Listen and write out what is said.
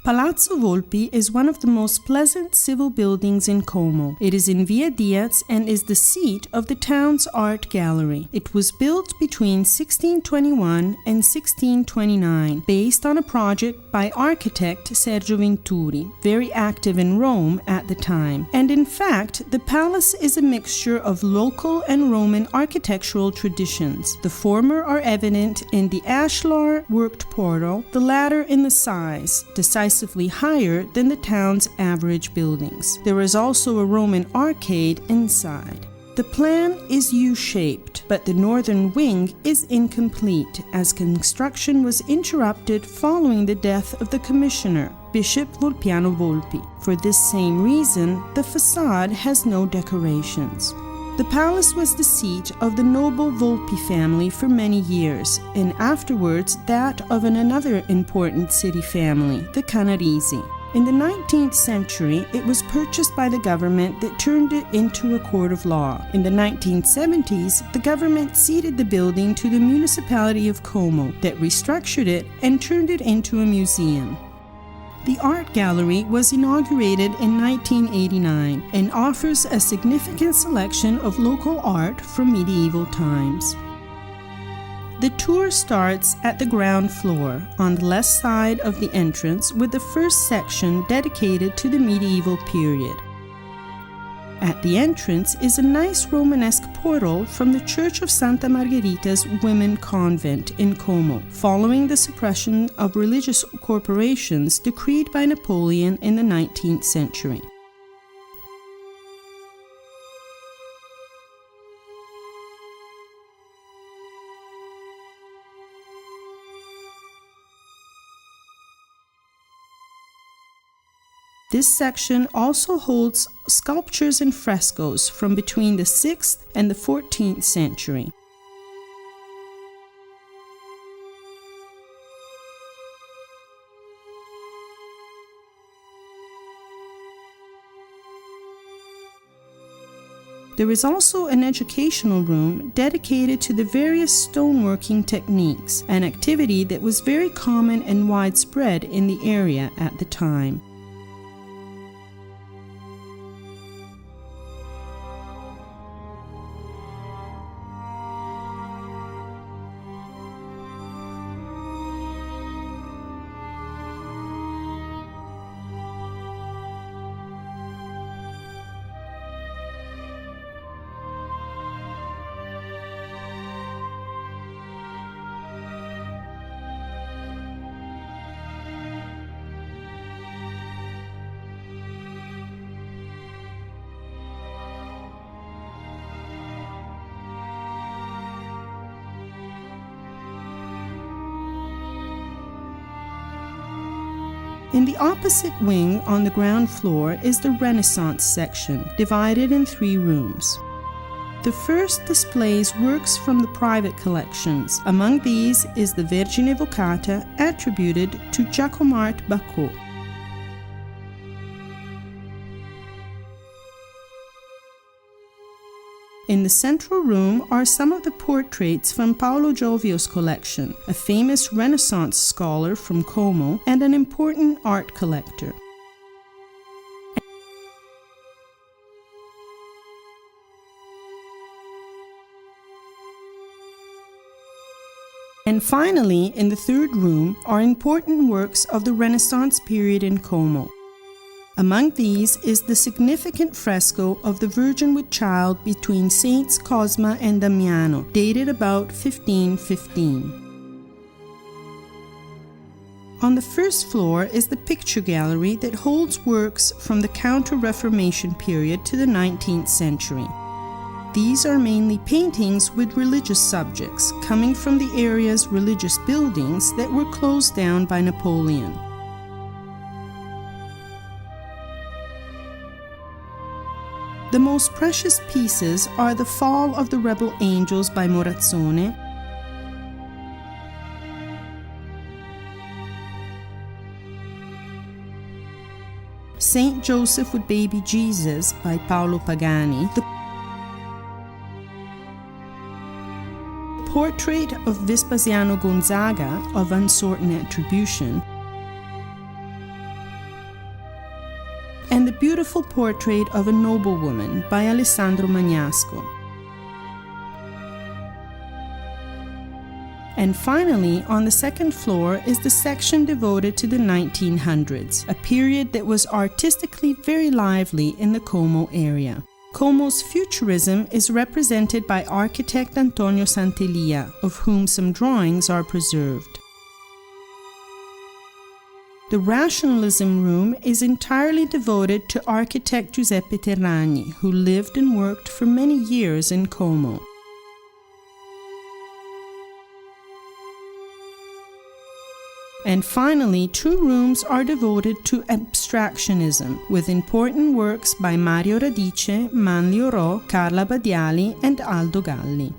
Palazzo Volpi is one of the most pleasant civil buildings in Como. It is in Via Diaz and is the seat of the town's art gallery. It was built between 1621 and 1629, based on a project by architect Sergio Venturi, very active in Rome at the time. And in fact, the palace is a mixture of local and Roman architectural traditions. The former are evident in the ashlar worked portal, the latter in the size, decisively higher than the town's average buildings. There is also a Roman arcade inside. The plan is U-shaped, but the northern wing is incomplete as construction was interrupted following the death of the commissioner, Bishop Volpiano Volpi. For this same reason, the facade has no decorations. The palace was the seat of the noble Volpi family for many years, and afterwards that of another important city family, the Canarisi. In the 19th century, it was purchased by the government that turned it into a court of law. In the 1970s, the government ceded the building to the municipality of Como that restructured it and turned it into a museum. The art gallery was inaugurated in 1989 and offers a significant selection of local art from medieval times. The tour starts at the ground floor, on the left side of the entrance, with the first section dedicated to the medieval period. At the entrance is a nice Romanesque portal from the Church of Santa Margherita's Women Convent in Como, following the suppression of religious corporations decreed by Napoleon in the 19th century. This section also holds sculptures and frescoes from between the 6th and the 14th century. There is also an educational room dedicated to the various stoneworking techniques, an activity that was very common and widespread in the area at the time. In the opposite wing on the ground floor is the Renaissance section, divided in 3 rooms. The first displays works from the private collections. Among these is the Vergine Vocata, attributed to Jacomart Bacot. In the central room are some of the portraits from Paolo Giovio's collection, a famous Renaissance scholar from Como and an important art collector. And finally, in the third room are important works of the Renaissance period in Como. Among these is the significant fresco of the Virgin with Child between Saints Cosma and Damiano, dated about 1515. On the first floor is the picture gallery that holds works from the Counter-Reformation period to the 19th century. These are mainly paintings with religious subjects, coming from the area's religious buildings that were closed down by Napoleon. The most precious pieces are The Fall of the Rebel Angels by Morazzone, Saint Joseph with Baby Jesus by Paolo Pagani, the portrait of Vespasiano Gonzaga of uncertain attribution, and the beautiful portrait of a noblewoman by Alessandro Magnasco. And finally, on the second floor is the section devoted to the 1900s, a period that was artistically very lively in the Como area. Como's futurism is represented by architect Antonio Sant'Elia, of whom some drawings are preserved. The Rationalism Room is entirely devoted to architect Giuseppe Terragni, who lived and worked for many years in Como. And finally, 2 rooms are devoted to abstractionism, with important works by Mario Radice, Manlio Ro, Carla Badiali, and Aldo Galli.